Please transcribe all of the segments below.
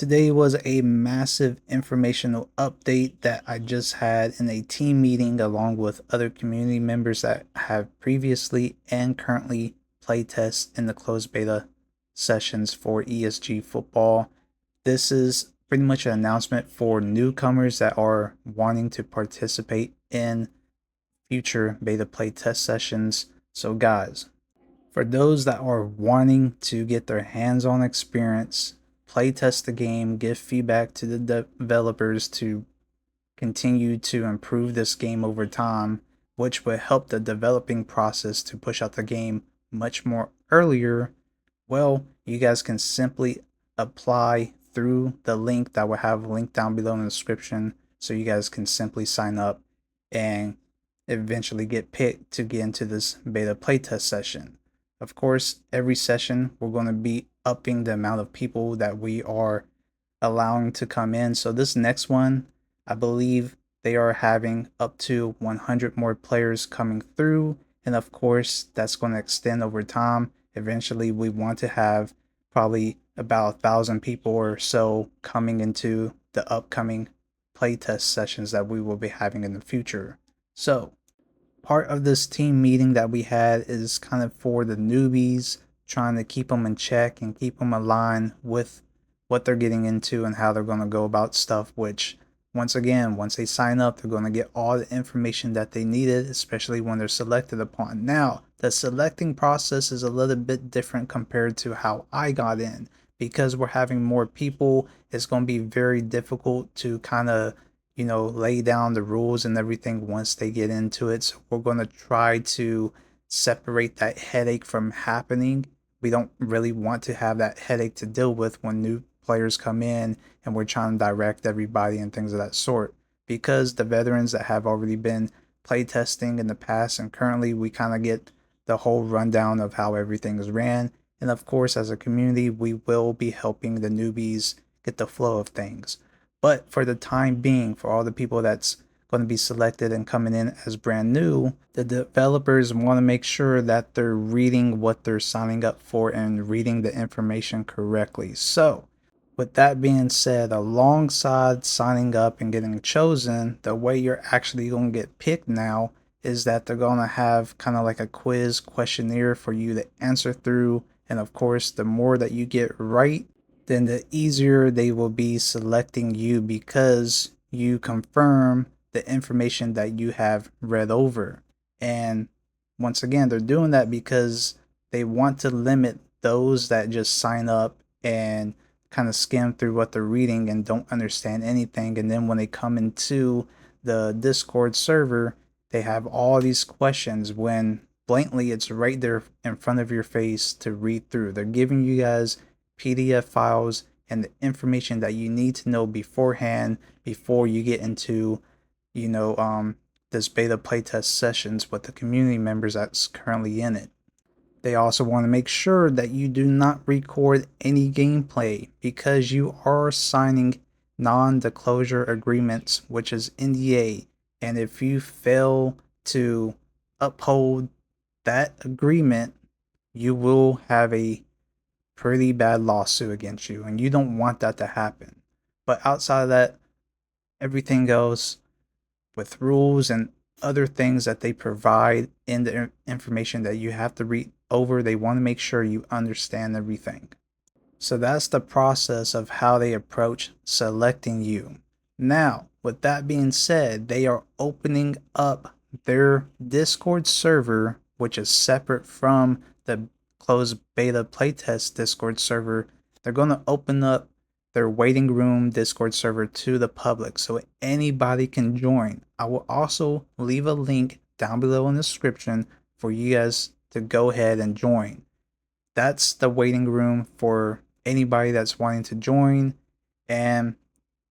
Today was a massive informational update that I just had in a team meeting along with other community members that have previously and currently playtest in the closed beta sessions for ESG football. This is pretty much an announcement for newcomers that are wanting to participate in future beta playtest sessions. So, guys, for those that are wanting to get their hands on experience, play test the game, give feedback to the developers to continue to improve this game over time, which will help the developing process to push out the game much more earlier, well, you guys can simply apply through the link that will have a link down below in the description so you guys can simply sign up and eventually get picked to get into this beta playtest session. Of course, every session we're going to be upping the amount of people that we are allowing to come in. So this next one, I believe they are having up to 100 more players coming through. And of course, that's going to extend over time. Eventually, we want to have probably about 1,000 people or so coming into the upcoming playtest sessions that we will be having in the future. So, part of this team meeting that we had is kind of for the newbies, trying to keep them in check and keep them aligned with what they're getting into and how they're going to go about stuff, which once again, once they sign up, they're going to get all the information that they needed, especially when they're selected upon. Now, the selecting process is a little bit different compared to how I got in. Because we're having more people, it's going to be very difficult to kind of lay down the rules and everything once they get into it. So we're going to try to separate that headache from happening. We don't really want to have that headache to deal with when new players come in and we're trying to direct everybody and things of that sort. Because the veterans that have already been playtesting in the past and currently, we kind of get the whole rundown of how everything is ran. And of course, as a community, we will be helping the newbies get the flow of things. But for the time being, for all the people that's going to be selected and coming in as brand new, the developers want to make sure that they're reading what they're signing up for and reading the information correctly. So, with that being said, alongside signing up and getting chosen, the way you're actually going to get picked now is that they're going to have kind of like a quiz questionnaire for you to answer through. And of course, the more that you get right, then the easier they will be selecting you because you confirm the information that you have read over. And once again, they're doing that because they want to limit those that just sign up and kind of skim through what they're reading and don't understand anything. And then when they come into the Discord server, they have all these questions when blatantly it's right there in front of your face to read through. They're giving you guys PDF files and the information that you need to know beforehand before you get into, this beta playtest sessions with the community members that's currently in it. They also want to make sure that you do not record any gameplay because you are signing non-disclosure agreements, which is NDA. And if you fail to uphold that agreement, you will have a pretty bad lawsuit against you, and you don't want that to happen. But outside of that, everything goes with rules and other things that they provide in the information that you have to read over. They want to make sure you understand everything. So that's the process of how they approach selecting you. Now, with that being said, they are opening up their Discord server, which is separate from the closed beta playtest Discord server. They're going to open up their waiting room Discord server to the public so anybody can join. I will also leave a link down below in the description for you guys to go ahead and join. That's the waiting room for anybody that's wanting to join and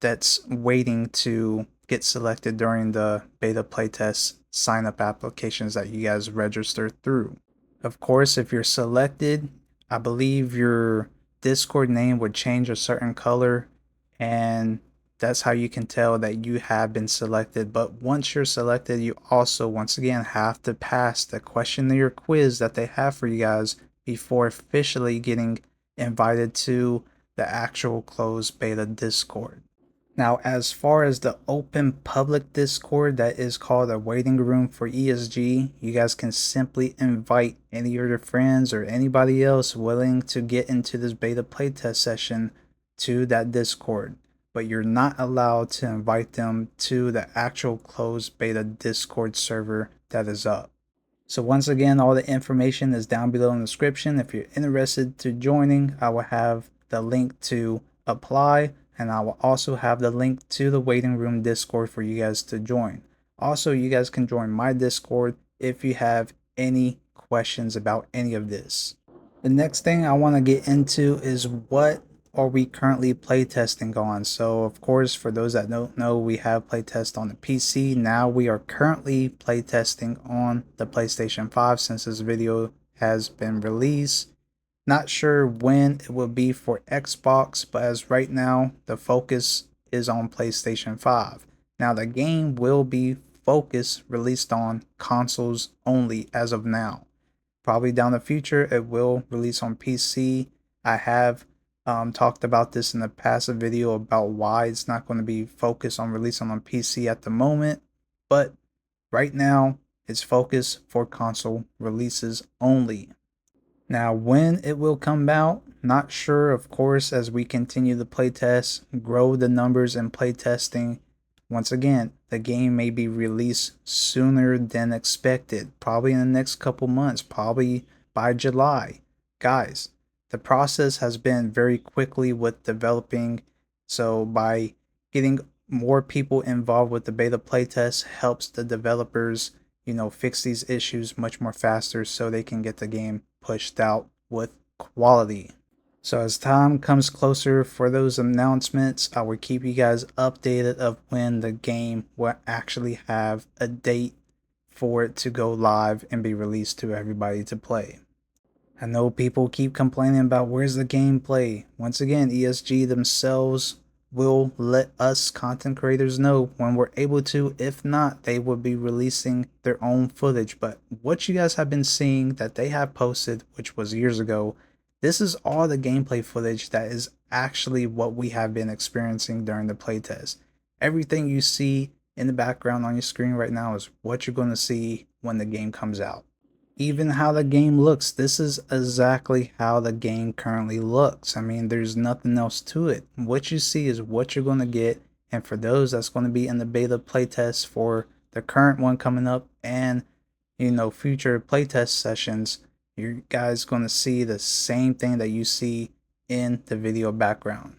that's waiting to get selected during the beta playtest sign up applications that you guys register through. Of course, if you're selected, I believe your Discord name would change a certain color, and that's how you can tell that you have been selected. But once you're selected, you also, once again, have to pass the questionnaire quiz that they have for you guys before officially getting invited to the actual closed beta Discord. Now, as far as the open public Discord that is called a waiting room for ESG, you guys can simply invite any of your friends or anybody else willing to get into this beta playtest session to that Discord. But you're not allowed to invite them to the actual closed beta Discord server that is up. So once again, all the information is down below in the description. If you're interested to joining, I will have the link to apply, and I will also have the link to the waiting room Discord for you guys to join. Also, you guys can join my Discord if you have any questions about any of this. The next thing I want to get into is what are we currently playtesting on. So of course, for those that don't know, we have playtest on the PC. Now we are currently playtesting on the PlayStation 5 since this video has been released. Not sure when it will be for Xbox, but as right now, the focus is on PlayStation 5. Now the game will be focused released on consoles only as of now. Probably down the future, it will release on PC. I have talked about this in the past video about why it's not going to be focused on releasing on PC at the moment. But right now, it's focused for console releases only. Now, when it will come out, not sure, of course, as we continue the playtest, grow the numbers in playtesting. Once again, the game may be released sooner than expected, probably in the next couple months, probably by July. Guys, the process has been very quickly with developing, so by getting more people involved with the beta playtest helps the developers, fix these issues much more faster so they can get the game pushed out with quality. So as time comes closer for those announcements, I will keep you guys updated of when the game will actually have a date for it to go live and be released to everybody to play. I know people keep complaining about where's the gameplay. Once again, ESG themselves will let us content creators know when we're able to. If not, they will be releasing their own footage. But what you guys have been seeing that they have posted, which was years ago, this is all the gameplay footage that is actually what we have been experiencing during the playtest. Everything you see in the background on your screen right now is what you're going to see when the game comes out. Even how the game looks, this is exactly how the game currently looks. I mean, there's nothing else to it. What you see is what you're going to get. And for those that's going to be in the beta playtest for the current one coming up and, future playtest sessions, you guys going to see the same thing that you see in the video background.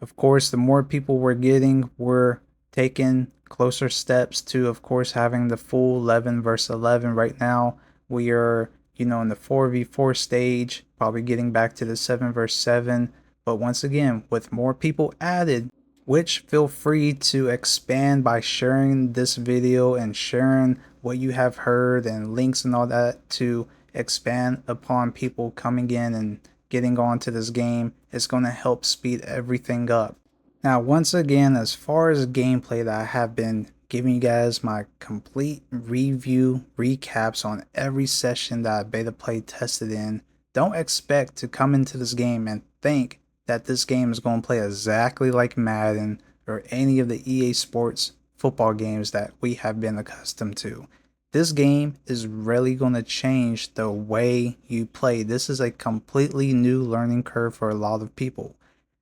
Of course, the more people we're getting, we're taking closer steps to, of course, having the full 11 versus 11 right now. We are, in the 4v4 stage, probably getting back to the 7 versus 7. But once again, with more people added, which feel free to expand by sharing this video and sharing what you have heard and links and all that to expand upon people coming in and getting onto this game. It's going to help speed everything up. Now, once again, as far as gameplay that I have been giving you guys my complete review recaps on every session that I beta play tested in, don't expect to come into this game and think that this game is going to play exactly like Madden or any of the EA Sports football games that we have been accustomed to. This game is really going to change the way you play. This is a completely new learning curve for a lot of people.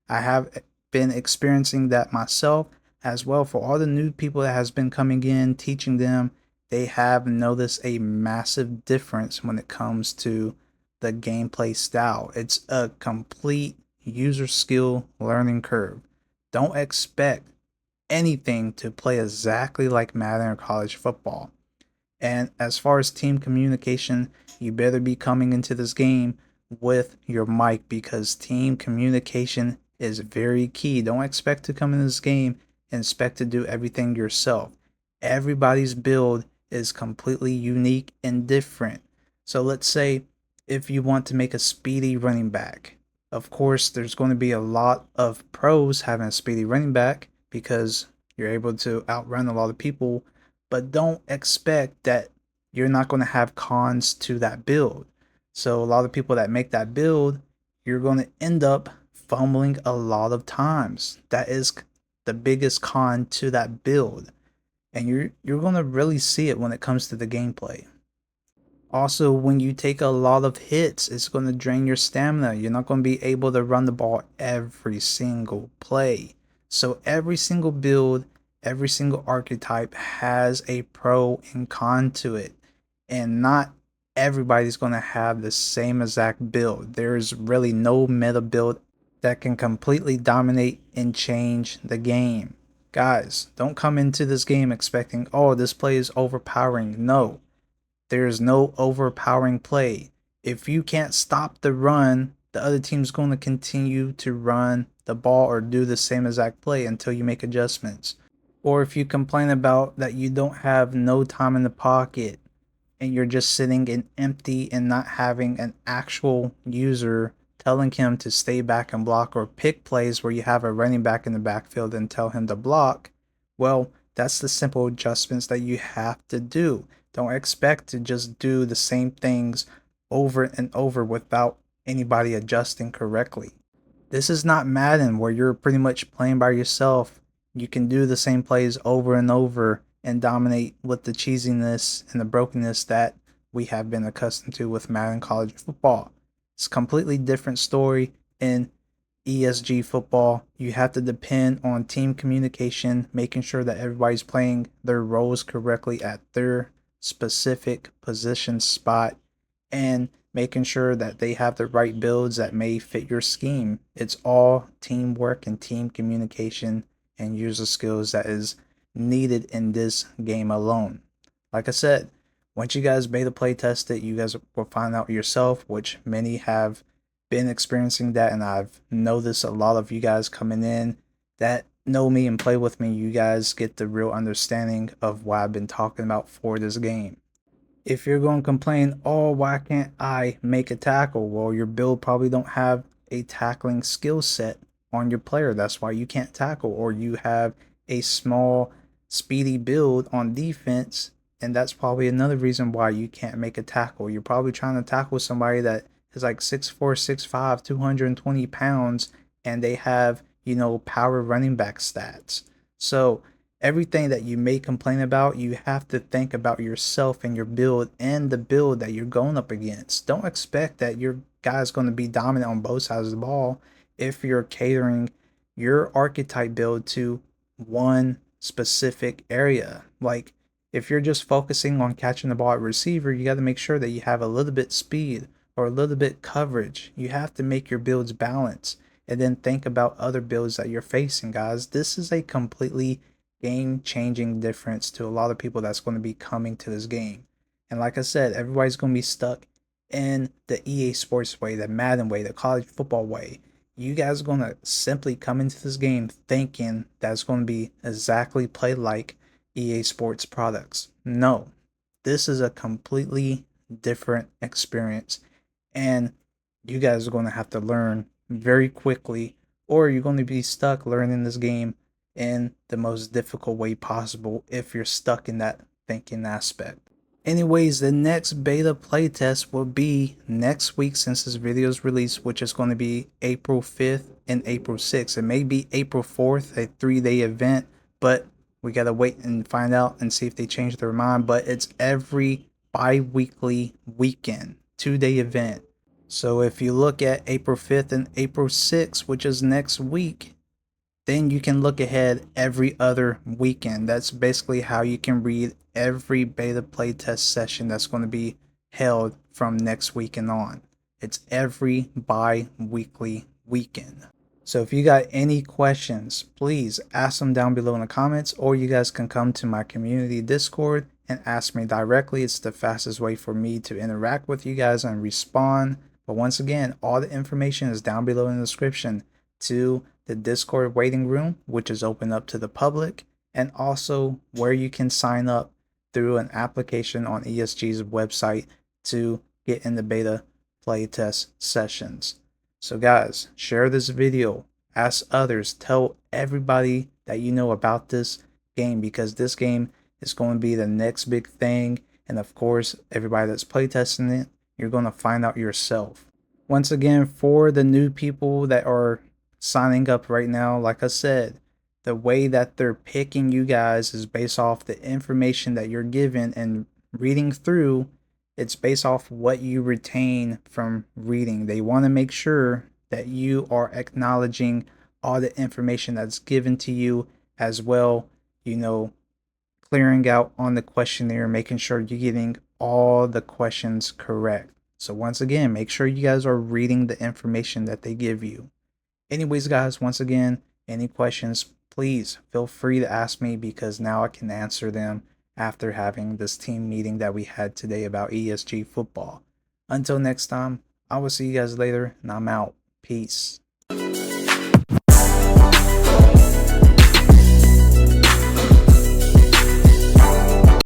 I have been experiencing that myself as well. For all the new people that has been coming in, teaching them, they have noticed a massive difference when it comes to the gameplay style. It's a complete user skill learning curve. Don't expect anything to play exactly like Madden or college football. And as far as team communication, you better be coming into this game with your mic because team communication is very key. Don't expect to come in this game and expect to do everything yourself. Everybody's build is completely unique and different. So let's say if you want to make a speedy running back, of course, there's going to be a lot of pros having a speedy running back because you're able to outrun a lot of people, but don't expect that you're not going to have cons to that build. So a lot of people that make that build, you're going to end up fumbling a lot of times. That is the biggest con to that build. And you're gonna really see it when it comes to the gameplay. Also, when you take a lot of hits, it's going to drain your stamina. You're not going to be able to run the ball every single play. So every single build, every single archetype has a pro and con to it. And not everybody's going to have the same exact build. There's really no meta build that can completely dominate and change the game. Guys, don't come into this game expecting, oh, this play is overpowering. No, there's no overpowering play. If you can't stop the run, the other team's going to continue to run the ball or do the same exact play until you make adjustments. Or if you complain about that you don't have no time in the pocket and you're just sitting in empty and not having an actual user telling him to stay back and block, or pick plays where you have a running back in the backfield and tell him to block, well, that's the simple adjustments that you have to do. Don't expect to just do the same things over and over without anybody adjusting correctly. This is not Madden where you're pretty much playing by yourself. You can do the same plays over and over and dominate with the cheesiness and the brokenness that we have been accustomed to with Madden college football. It's a completely different story in ESG football. You have to depend on team communication, making sure that everybody's playing their roles correctly at their specific position spot, and making sure that they have the right builds that may fit your scheme. It's all teamwork and team communication and user skills that is needed in this game alone. Like I said, once you guys beta play test it, you guys will find out yourself, which many have been experiencing that, and I've noticed a lot of you guys coming in that know me and play with me. You guys get the real understanding of what I've been talking about for this game. If you're going to complain, oh, why can't I make a tackle? Well, your build probably don't have a tackling skill set on your player. That's why you can't tackle. Or you have a small, speedy build on defense, and that's probably another reason why you can't make a tackle. You're probably trying to tackle somebody that is like 6'4", 6'5", 220 pounds, and they have, power running back stats. So everything that you may complain about, you have to think about yourself and your build and the build that you're going up against. Don't expect that your guy's going to be dominant on both sides of the ball if you're catering your archetype build to one specific area. Like, if you're just focusing on catching the ball at receiver, you got to make sure that you have a little bit speed or a little bit coverage. You have to make your builds balance and then think about other builds that you're facing, guys. This is a completely game changing difference to a lot of people that's going to be coming to this game. And like I said, everybody's going to be stuck in the EA Sports way, the Madden way, the college football way. You guys are going to simply come into this game thinking that it's going to be exactly played like EA Sports products. No, this is a completely different experience. And you guys are going to have to learn very quickly, or you're going to be stuck learning this game in the most difficult way possible if you're stuck in that thinking aspect. Anyways, the next beta playtest will be next week since this video is released, which is going to be April 5th and April 6th. It may be April 4th, a 3-day event, but we got to wait and find out and see if they change their mind. But it's every bi-weekly weekend, 2-day event. So if you look at April 5th and April 6th, which is next week, then you can look ahead every other weekend. That's basically how you can read every beta playtest session that's going to be held from next week and on. It's every bi-weekly weekend. So if you got any questions, please ask them down below in the comments, or you guys can come to my community Discord and ask me directly. It's the fastest way for me to interact with you guys and respond. But once again, all the information is down below in the description to the Discord waiting room, which is open up to the public, and also where you can sign up through an application on ESG's website to get in the beta playtest sessions. So guys, share this video, ask others, tell everybody that you know about this game, because this game is going to be the next big thing. And of course, everybody that's playtesting it, you're going to find out yourself. Once again, for the new people that are signing up right now, like I said, the way that they're picking you guys is based off the information that you're given and reading through. It's based off what you retain from reading. They want to make sure that you are acknowledging all the information that's given to you as well, you know, clearing out on the questionnaire, making sure you're getting all the questions correct. So, once again, make sure you guys are reading the information that they give you. Anyways, guys, once again, any questions, please feel free to ask me because now I can answer them after having this team meeting that we had today about ESG football. Until next time, I will see you guys later, and I'm out. Peace.